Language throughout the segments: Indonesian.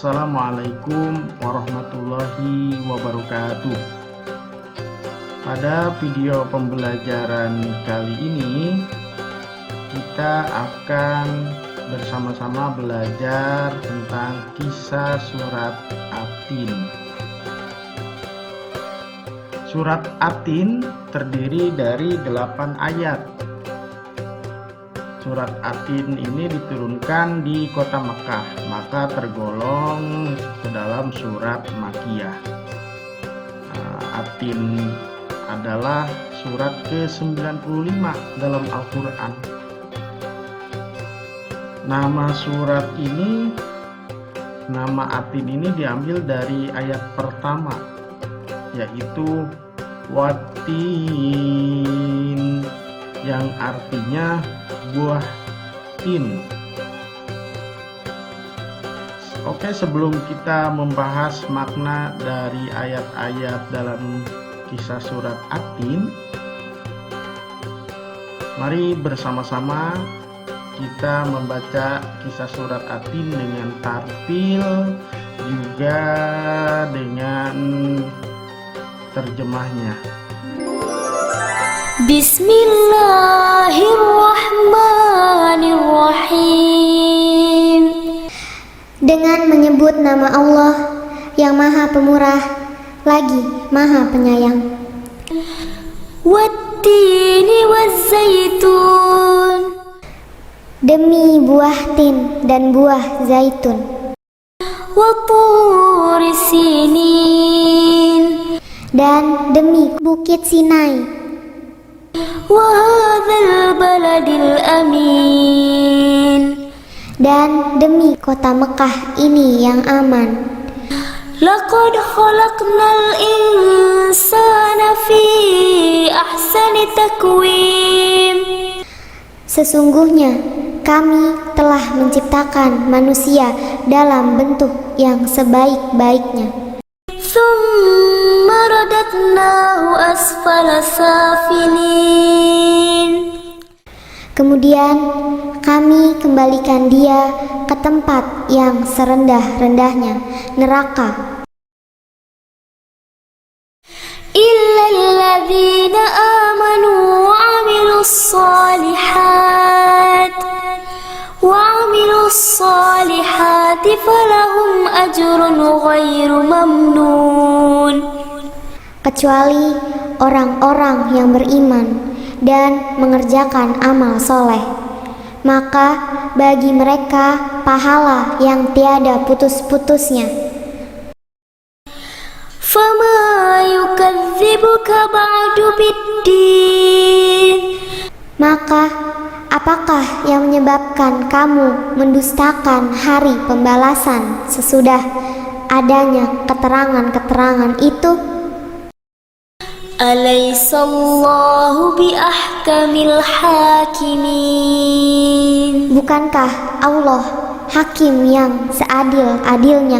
Assalamualaikum warahmatullahi wabarakatuh. Pada video pembelajaran kali ini kita akan bersama-sama belajar tentang kisah surat At-Tin. Surat At-Tin terdiri dari 8 ayat. Surat At-Tin ini diturunkan di kota Mekah, maka tergolong ke dalam surat Makkiyah. At-Tin adalah surat ke-95 dalam Al-Quran. Nama surat ini, nama At-Tin ini diambil dari ayat pertama, yaitu Wat-Tin, yang artinya buah tin. Oke, sebelum kita membahas makna dari ayat-ayat dalam kisah surat At-Tin, mari bersama-sama kita membaca kisah surat At-Tin dengan tartil, juga dengan terjemahnya. Bismillahirrahmanirrahim. Dengan menyebut nama Allah yang Maha Pemurah lagi Maha Penyayang. Wattini wazzaitun. Demi buah tin dan buah zaitun. Watturi sinin. Dan demi bukit Sinai. Wahadzal baladil amin. Dan demi kota Mekah ini yang aman. Laqad khalaqnal insana fi ahsani takwim. Sesungguhnya kami telah menciptakan manusia dalam bentuk yang sebaik-baiknya. Tsumma radadnahu asfala safilin. Kemudian kami kembalikan dia ke tempat yang serendah-rendahnya, neraka. Illal ladzina amanu wa 'amilus solihati falahum ajrun ghairu mamnun. Kecuali orang-orang yang beriman dan mengerjakan amal soleh, maka bagi mereka pahala yang tiada putus-putusnya. Fama yukadzibuka ba'du biddin. Maka apakah yang menyebabkan kamu mendustakan hari pembalasan sesudah adanya keterangan-keterangan itu? Alaysallahu biahkamil hakimin. Bukankah Allah hakim yang seadil-adilnya?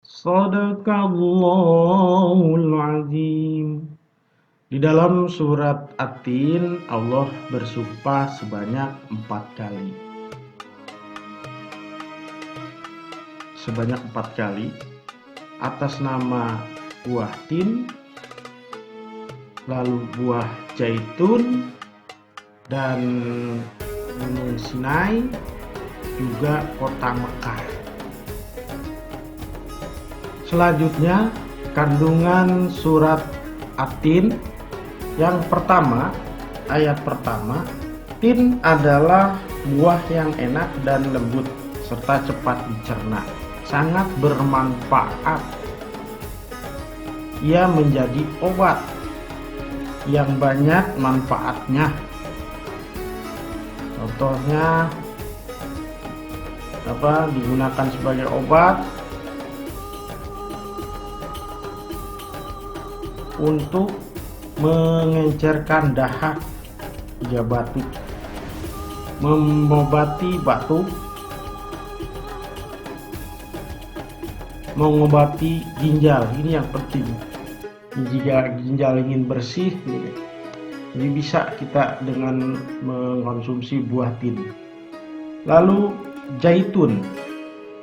Shadaqallahul azim. Di dalam surat At-Tin Allah bersumpah sebanyak 4 kali. Sebanyak 4 kali atas nama buah tin, lalu buah zaitun, dan Gunung Sinai, juga kota Mekah. Selanjutnya kandungan surat At-Tin yang pertama, ayat pertama, tin adalah buah yang enak dan lembut serta cepat dicerna, sangat bermanfaat. Ia menjadi obat yang banyak manfaatnya. Contohnya digunakan sebagai obat untuk mengencerkan dahak hingga batuk, mengobati batuk, mengobati ginjal. Ini yang penting. Jika ginjal ingin bersih, ini bisa kita dengan mengkonsumsi buah tin. Lalu zaitun.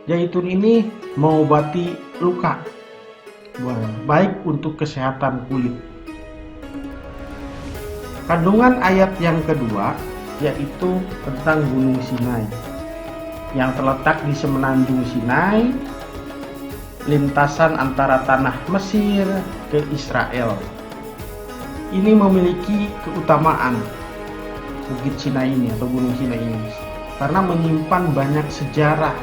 Zaitun ini mengobati luka, baik untuk kesehatan kulit. Kandungan ayat yang kedua yaitu tentang Gunung Sinai yang terletak di semenanjung Sinai, lintasan antara tanah Mesir ke Israel. Ini memiliki keutamaan Bukit Sinai ini atau Gunung Sinai ini karena menyimpan banyak sejarah.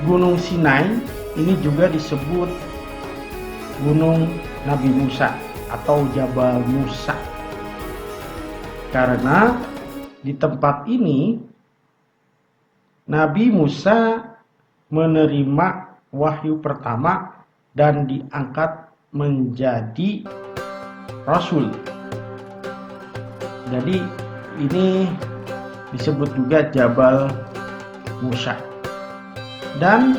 Gunung Sinai ini juga disebut Gunung Nabi Musa atau Jabal Musa karena di tempat ini Nabi Musa menerima wahyu pertama dan diangkat menjadi Rasul. Jadi ini disebut juga Jabal Musa. Dan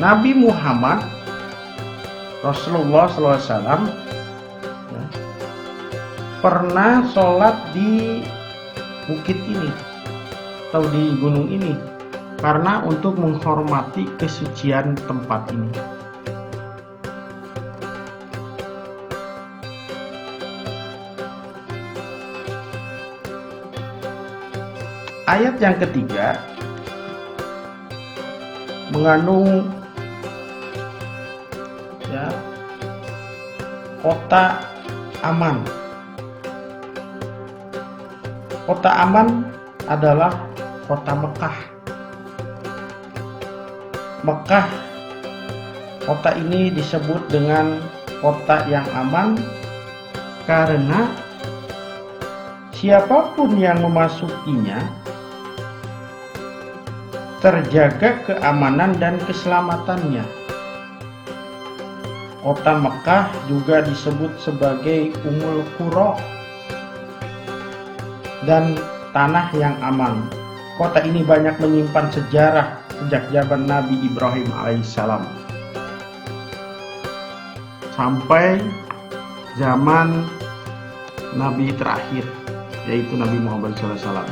Nabi Muhammad Rasulullah SAW pernah sholat di bukit ini atau di gunung ini karena untuk menghormati kesucian tempat ini. Ayat yang ketiga mengandung kota aman. Kota aman adalah kota Mekah. Mekah, kota ini disebut dengan kota yang aman karena siapapun yang memasukinya terjaga keamanan dan keselamatannya. Kota Mekah juga disebut sebagai Ummul Qura dan tanah yang aman. Kota ini banyak menyimpan sejarah sejak zaman Nabi Ibrahim alaihissalam sampai zaman Nabi terakhir yaitu Nabi Muhammad SAW.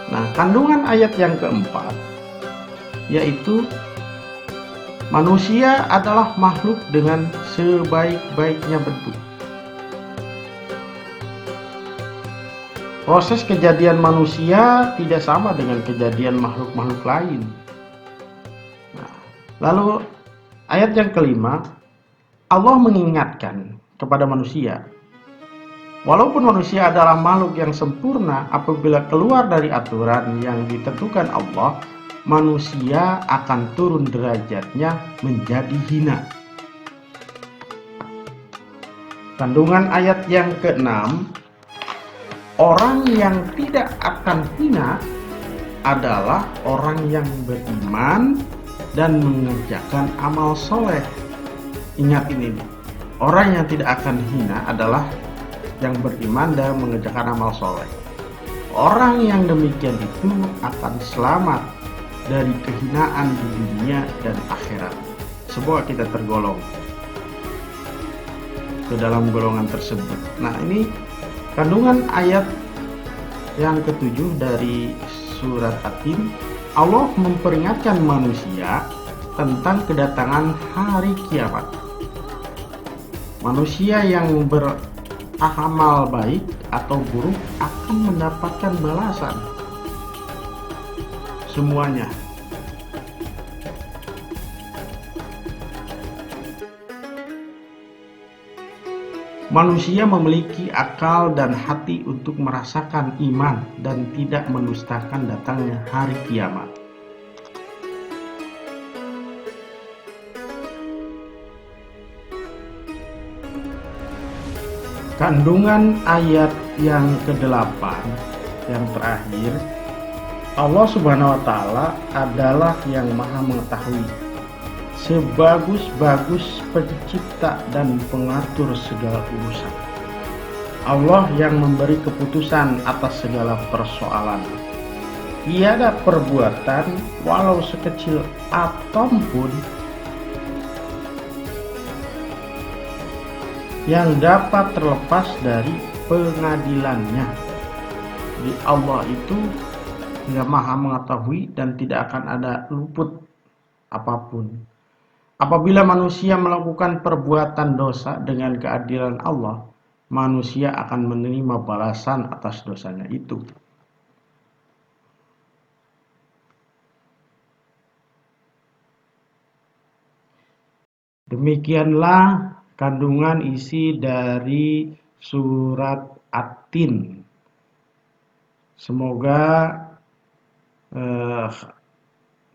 Nah, kandungan ayat yang keempat yaitu manusia adalah makhluk dengan sebaik-baiknya bentuk. Proses kejadian manusia tidak sama dengan kejadian makhluk-makhluk lain. Nah, lalu ayat yang kelima, Allah mengingatkan kepada manusia, walaupun manusia adalah makhluk yang sempurna, apabila keluar dari aturan yang ditentukan Allah, manusia akan turun derajatnya menjadi hina. Kandungan ayat yang keenam, orang yang tidak akan hina adalah orang yang beriman dan mengerjakan amal soleh. Ingat ini, orang yang tidak akan hina adalah yang beriman dan mengerjakan amal soleh. Orang yang demikian itu akan selamat dari kehinaan di dunia dan akhirat. Semoga kita tergolong ke dalam golongan tersebut. Nah, ini kandungan ayat yang ketujuh dari surat At-Tin. Allah memperingatkan manusia tentang kedatangan hari kiamat. Manusia yang beramal baik atau buruk akan mendapatkan balasan semuanya. Manusia memiliki akal dan hati untuk merasakan iman dan tidak mendustakan datangnya hari kiamat. Kandungan ayat yang ke-8 yang terakhir, Allah Subhanahu wa Ta'ala adalah yang Maha Mengetahui, sebagus-bagus pencipta dan pengatur segala urusan. Allah yang memberi keputusan atas segala persoalan. Tiada perbuatan walau sekecil atom pun yang dapat terlepas dari pengadilannya. Jadi Allah itu Dia maha mengetahui dan tidak akan ada luput apapun. Apabila manusia melakukan perbuatan dosa dengan keadilan Allah, manusia akan menerima balasan atas dosanya itu. Demikianlah kandungan isi dari surat At-Tin. Semoga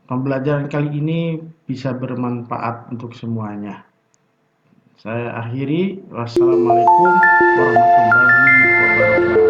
pembelajaran kali ini bisa bermanfaat untuk semuanya. Saya akhiri. Wassalamualaikum warahmatullahi wabarakatuh.